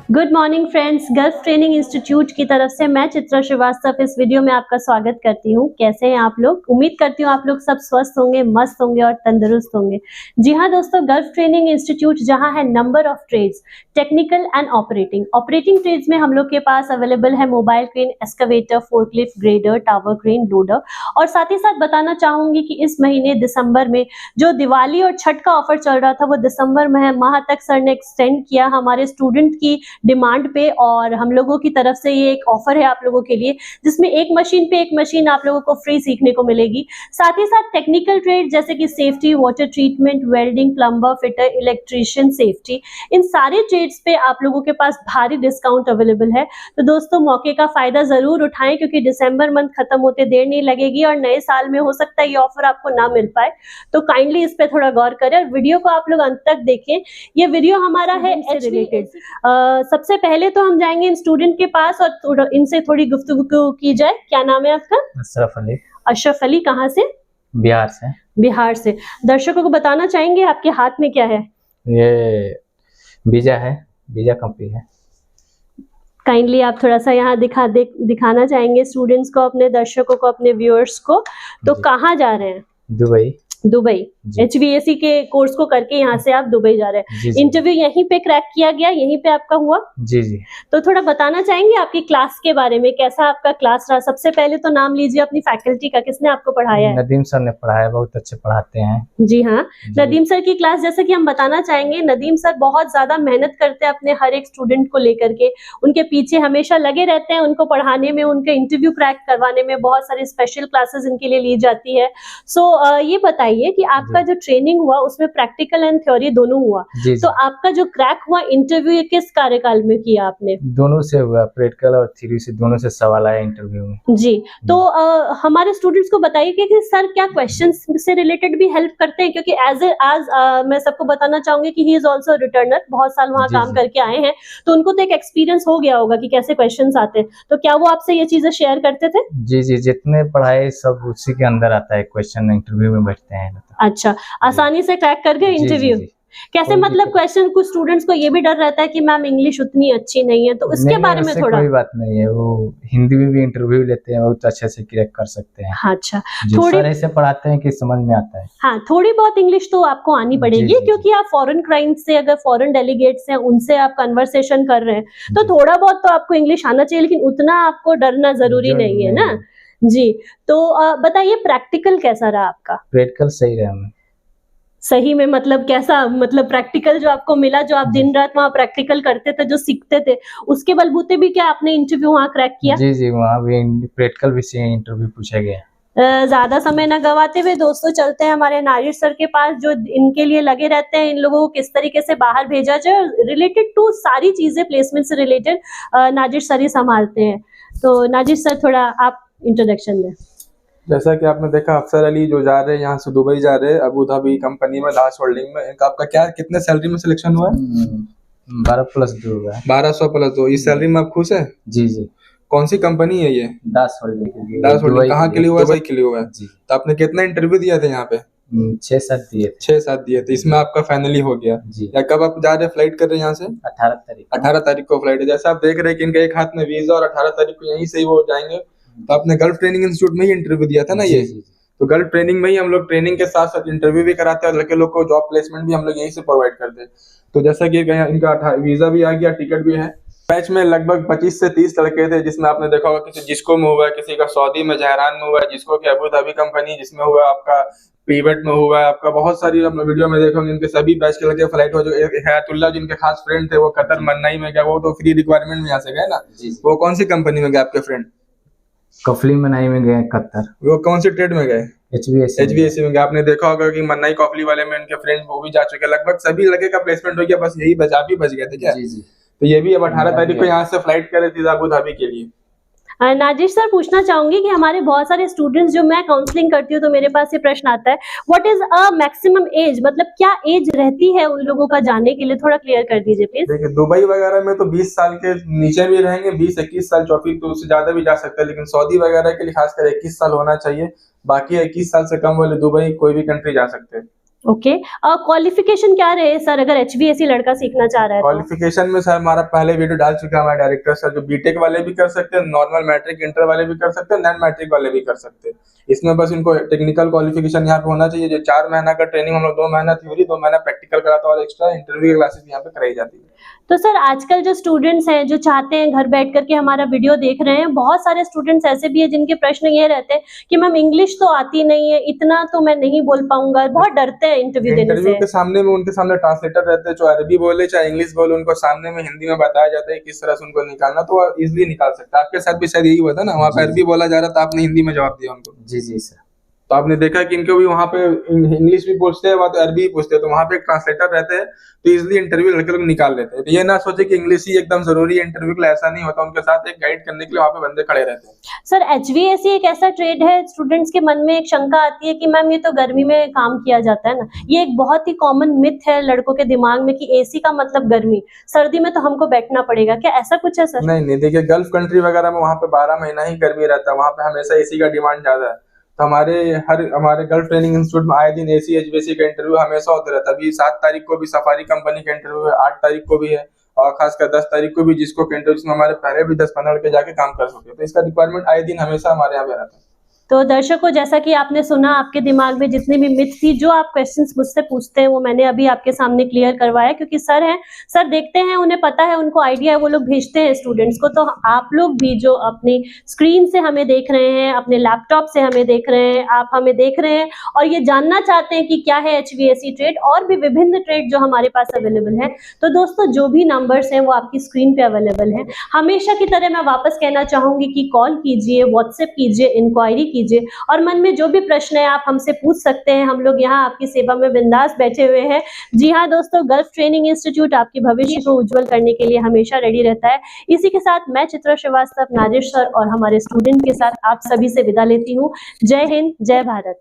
Good morning friends, gulf training institute की तरफ से मैं चित्रा श्रीवास्तव इस वीडियो में आपका स्वागत करती हूँ। कैसे हैं आप लोग? उम्मीद करती हूँ आप लोग सब स्वस्थ होंगे, मस्त होंगे और तंदुरुस्त होंगे। जी हाँ दोस्तों, गल्फ ट्रेनिंग इंस्टीट्यूट जहाँ है number of trades, technical and operating trades में हम लोग के पास अवेलेबल है mobile crane, excavator, forklift, grader, tower crane, loader. और साथ ही साथ बताना चाहूंगी कि इस महीने दिसंबर में जो दिवाली और छठ का ऑफर चल रहा था वो दिसंबर माह तक सर ने एक्सटेंड किया हमारे स्टूडेंट की डिमांड पे। और हम लोगों की तरफ से ये एक ऑफर है आप लोगों के लिए, जिसमें एक मशीन पे एक मशीन आप लोगों को फ्री सीखने को मिलेगी। साथ ही साथ टेक्निकल ट्रेड जैसे कि safety, water treatment, welding, plumber, fitter, electrician, safety, इन सारे ट्रेड्स पे आप लोगों के पास भारी डिस्काउंट अवेलेबल है। तो दोस्तों मौके का फायदा जरूर उठाएं, क्योंकि दिसंबर मंथ खत्म होते देर नहीं लगेगी और नए साल में हो सकता है ये ऑफर आपको ना मिल पाए। तो काइंडली इस पे थोड़ा गौर करें और वीडियो को आप लोग अंत तक देखें। ये वीडियो हमारा है एच रिलेटेड। सबसे पहले तो हम जाएंगे इन स्टूडेंट के पास और इनसे थोड़ी गुफ्तगू की जाए। क्या नाम है आपका? अशरफ अली। अशरफ अली, कहाँ से? बिहार से। बिहार से। दर्शकों को बताना चाहेंगे आपके हाथ में क्या है? ये वीजा है, वीजा कंपनी है। काइंडली आप थोड़ा सा यहाँ दिखाना चाहेंगे स्टूडेंट्स को, अपने दर्शकों को, अपने व्यूअर्स को। तो कहाँ जा रहे हैं? दुबई। HVAC के कोर्स को करके यहाँ से आप दुबई जा रहे हैं। इंटरव्यू यहीं पे क्रैक किया गया, यहीं पे आपका हुआ? जी। तो थोड़ा बताना चाहेंगे आपकी क्लास के बारे में, कैसा आपका क्लास रहा? सबसे पहले तो नाम लीजिए अपनी फैकल्टी का, किसने आपको पढ़ाया है? नदीम सर ने पढ़ाया, बहुत अच्छे पढ़ाते हैं। जी हाँ, नदीम सर की क्लास जैसे कि हम बताना चाहेंगे, नदीम सर बहुत ज्यादा मेहनत करते हैं अपने हर एक स्टूडेंट को लेकर के, उनके पीछे हमेशा लगे रहते हैं, उनको पढ़ाने में, उनके इंटरव्यू क्रैक करवाने में बहुत सारी स्पेशल क्लासेस इनके लिए ली जाती है। सो ये बताइए कि आपका जो ट्रेनिंग हुआ उसमें प्रैक्टिकल एंड थ्योरी दोनों हुआ। तो आपका जो क्रैक हुआ इंटरव्यू, ये किस कार्यकाल में किया आपने? दोनों से हुआ, प्रैक्टिकल और थ्योरी से, दोनों से सवाल आया इंटरव्यू में। जी। तो हमारे स्टूडेंट्स को बताइए कि सर क्या क्वेश्चंस से रिलेटेड भी हेल्प करते हैं, क्योंकि मैं सबको बताना चाहूंगी कि ही इज ऑल्सो रिटर्नर, बहुत साल वहाँ काम करके आए हैं, तो उनको तो एक एक्सपीरियंस हो गया होगा कि कैसे क्वेश्चंस आते हैं। तो क्या वो आपसे ये चीजें शेयर करते थे? जी, जितने पढ़ाए सब उसी के अंदर आता है, क्वेश्चन इंटरव्यू में बैठते हैं। अच्छा, आसानी से क्रैक कर गए इंटरव्यू? कैसे, मतलब क्वेश्चन, कुछ स्टूडेंट्स को ये भी डर रहता है कि मैम इंग्लिश उतनी अच्छी नहीं है, तो उसके बारे में थोड़ा। कोई बात नहीं है, वो हिंदी में भी इंटरव्यू लेते हैं, बहुत अच्छे से क्रैक कर सकते हैं। अच्छा, थोड़ी ऐसे पढ़ाते हैं कि समझ में आता है। हाँ, थोड़ी बहुत इंग्लिश तो आपको आनी पड़ेगी, क्योंकि आप फॉरेन क्लाइंट्स से, अगर फॉरेन डेलीगेट्स हैं उनसे आप कन्वर्सेशन कर रहे हैं, तो थोड़ा बहुत तो आपको इंग्लिश आना चाहिए, लेकिन उतना आपको डरना जरूरी नहीं है ना। जी। तो बताइए प्रैक्टिकल कैसा रहा आपका? प्रैक्टिकल सही रहा। सही में मतलब कैसा, मतलब प्रैक्टिकल जो आपको मिला, जो आप दिन रात वहाँ प्रैक्टिकल करते थे, जो सीखते थे, उसके बलबूते भी क्या आपने इंटरव्यू वहाँ क्रैक किया? जी, वहाँ भी प्रैक्टिकल भी से इंटरव्यू पूछा गया। ज्यादा समय न गवाते हुए दोस्तों चलते हैं हमारे नाजिर सर के पास, जो इनके लिए लगे रहते हैं इन लोगों को किस तरीके से बाहर भेजा जाए, रिलेटेड टू सारी चीजें प्लेसमेंट से रिलेटेड नाजिर सर ही संभालते हैं। तो नाजिर सर थोड़ा आप इंट्रोडक्शन दें। जैसा कि आपने देखा, अफसर अली जो जा रहे हैं यहाँ से दुबई जा रहे हैं, अबू धाबी कंपनी में, दास होल्डिंग में। इनका आपका क्या, कितने सैलरी में सिलेक्शन हुआ है? 12+2 हुआ है। 1200+2। इस सैलरी में आप खुश है? जी। कौन सी कंपनी है ये? दास होल्डिंग। दास होल्डिंग कहाँ के लिए हुआ है? दुबई के लिए हुआ है। तो आपने कितना इंटरव्यू दिया था यहाँ पे? 6-7 दिए थे। 6-7 दिए थे। इसमें आपका फाइनली हो गया जी। या कब आप जा रहे, फ्लाइट कर रहे हैं यहाँ से? 18 तारीख को फ्लाइट है। जैसे आप देख रहे हैं कि इनका एक हाथ में वीजा और 18 तारीख को यहीं से ही वो जाएंगे। तो आपने गल्फ ट्रेनिंग इंस्टीट्यूट में ही इंटरव्यू दिया था ना ये? तो गल्फ ट्रेनिंग में ही हम लोग ट्रेनिंग के साथ साथ इंटरव्यू भी कराते हैं, और लड़के लोग को जॉब प्लेसमेंट भी हम लोग यहीं से प्रोवाइड करते हैं। तो जैसा कि इनका वीजा भी आ गया, टिकट भी है। बैच में लगभग 25 से 30 लड़के थे, जिसमें आपने देखा होगा किसी जिसको में हुआ है, किसी का सऊदी में जहरान में हुआ है, जिसको कि अबू धाबी कंपनी जिसमें हुआ, आपका पीवेट में हुआ है, आपका बहुत सारी वीडियो में देखोगे इनके सभी बैच के लड़के फ्लाइट हो। जो हयातुल्लाह जिनके खास फ्रेंड थे, वो कतर मन्नाई में गया, वो तो फ्री रिक्वायरमेंट में यहाँ से गए ना। वो कौन सी कंपनी में गए आपके फ्रेंड? कफली मनाई में गए, कतर। वो कौन सी ट्रेड में गए? HVAC में गए। आपने देखा होगा कि मन्नाई कॉफली वाले में इनके फ्रेंड वो भी जा चुके, लगभग सभी लड़के का प्लेसमेंट हो गया, बस यही बच, आप ही बच गए थे क्या? जी। तो ये भी अब 18 तारीख को यहाँ से फ्लाइट करे थे अबू धाबी के लिए। नाजिर सर, पूछना चाहूंगी कि हमारे बहुत सारे स्टूडेंट्स, जो मैं काउंसलिंग करती हूँ तो मेरे पास ये प्रश्न आता है, what is a maximum age, मतलब क्या एज रहती है उन लोगों का जाने के लिए? थोड़ा क्लियर कर दीजिए प्लीज। देखिए, दुबई वगैरह में तो 20 साल के नीचे भी रहेंगे, 20-21 साल, 24 तो उससे ज्यादा भी जा सकते हैं, लेकिन सऊदी वगैरह के लिए खासकर 21 साल होना चाहिए। बाकी 21 साल से कम वाले दुबई कोई भी कंट्री जा सकते हैं। ओके, क्वालिफिकेशन क्या रहे सर अगर HVAC लड़का सीखना चाह रहा है? क्वालिफिकेशन में सर हमारा पहले वीडियो डाल चुका है हमारे डायरेक्टर सर, जो बीटेक वाले भी कर सकते हैं, नॉर्मल मैट्रिक इंटर वाले भी कर सकते हैं, नॉन मैट्रिक वाले भी कर सकते हैं। इसमें बस इनको टेक्निकल क्वालिफिकेशन यहाँ पे होना चाहिए। जो 4 महीना का ट्रेनिंग हम लोग 2 महीना थ्योरी 2 महीना प्रैक्टिकल कराता है और एक्स्ट्रा इंटरव्यू की क्लासेस यहाँ पे कराई जाती है। तो सर आजकल जो स्टूडेंट्स हैं जो चाहते हैं घर बैठ करके हमारा वीडियो देख रहे हैं, बहुत सारे स्टूडेंट्स ऐसे भी हैं जिनके प्रश्न ये रहते हैं कि मैम इंग्लिश तो आती नहीं है, इतना तो मैं नहीं बोल पाऊंगा, बहुत डरते हैं इंटरव्यू देने से। इंटरव्यू के सामने में उनके सामने ट्रांसलेटर रहते हैं, जो अरबी बोले चाहे इंग्लिश बोले, उनको सामने में हिंदी में बताया जाता है किस तरह से उनको निकालना, तो वो इजिली निकाल सकता है। आपके साथ भी शायद यही हुआ था ना, वहाँ पे अरबी बोला जा रहा था, आपने हिंदी में जवाब दिया उनको। जी जी सर। तो आपने देखा कि इनको भी वहाँ पे इंग्लिश भी पूछते हैं, वहाँ तो अरबी भी पूछते हैं, तो वहाँ पे एक ट्रांसलेटर रहते हैं, तो इजिली इंटरव्यू लड़के लोग निकाल लेते हैं। तो ये ना सोचे कि इंग्लिश ही एकदम जरूरी है इंटरव्यू के लिए, ऐसा नहीं होता। उनके साथ एक गाइड करने के लिए वहाँ पे बंदे खड़े रहते हैं। सर HVAC एक ऐसा ट्रेड है, स्टूडेंट्स के मन में एक शंका आती है कि मैम ये तो गर्मी में काम किया जाता है ना, ये एक बहुत ही कॉमन मिथ है लड़कों के दिमाग में कि AC का मतलब गर्मी, सर्दी में तो हमको बैठना पड़ेगा, क्या ऐसा कुछ है सर? नहीं, देखिए गल्फ कंट्री वगैरह में वहाँ पे 12 महीना ही गर्मी रहता है, वहाँ पे हमेशा AC का डिमांड ज्यादा है। तो हमारे गल्फ ट्रेनिंग इंस्टीट्यूट में आए दिन AC HVAC का इंटरव्यू हमेशा होता रहता है। अभी 7 तारीख को भी सफारी कंपनी का इंटरव्यू है, 8 तारीख को भी है, और खासकर 10 तारीख को भी जिसको इंटरव्यू, जिसमें हमारे पहले भी 10-15 लड़के जाके काम कर चुके हैं। तो इसका रिक्वायरमेंट आए दिन हमेशा हमारे यहाँ पे रहता है। तो दर्शकों, जैसा कि आपने सुना, आपके दिमाग में जितनी भी मिथ थी, जो आप क्वेश्चंस मुझसे पूछते हैं वो मैंने अभी आपके सामने क्लियर करवाया, क्योंकि सर हैं, सर देखते हैं, उन्हें पता है, उनको आइडिया है, वो लोग भेजते हैं स्टूडेंट्स को। तो आप लोग भी जो अपनी स्क्रीन से हमें देख रहे हैं, अपने लैपटॉप से हमें देख रहे हैं, आप हमें देख रहे हैं और ये जानना चाहते हैं कि क्या है HVAC ट्रेड और भी विभिन्न ट्रेड जो हमारे पास अवेलेबल है, तो दोस्तों जो भी नंबर्स हैं वो आपकी स्क्रीन पे अवेलेबल है। हमेशा की तरह मैं वापस कहना चाहूंगी कि कॉल कीजिए, व्हाट्सएप कीजिए, इंक्वायरी कीजिए और मन में जो भी प्रश्न है आप हमसे पूछ सकते हैं। हम लोग यहाँ आपकी सेवा में बिंदास बैठे हुए हैं। जी हाँ दोस्तों, गल्फ ट्रेनिंग इंस्टीट्यूट आपके भविष्य को उज्जवल करने के लिए हमेशा रेडी रहता है। इसी के साथ मैं चित्रा श्रीवास्तव, नाजिश सर और हमारे स्टूडेंट के साथ आप सभी से विदा लेती हूँ। जय हिंद, जय भारत।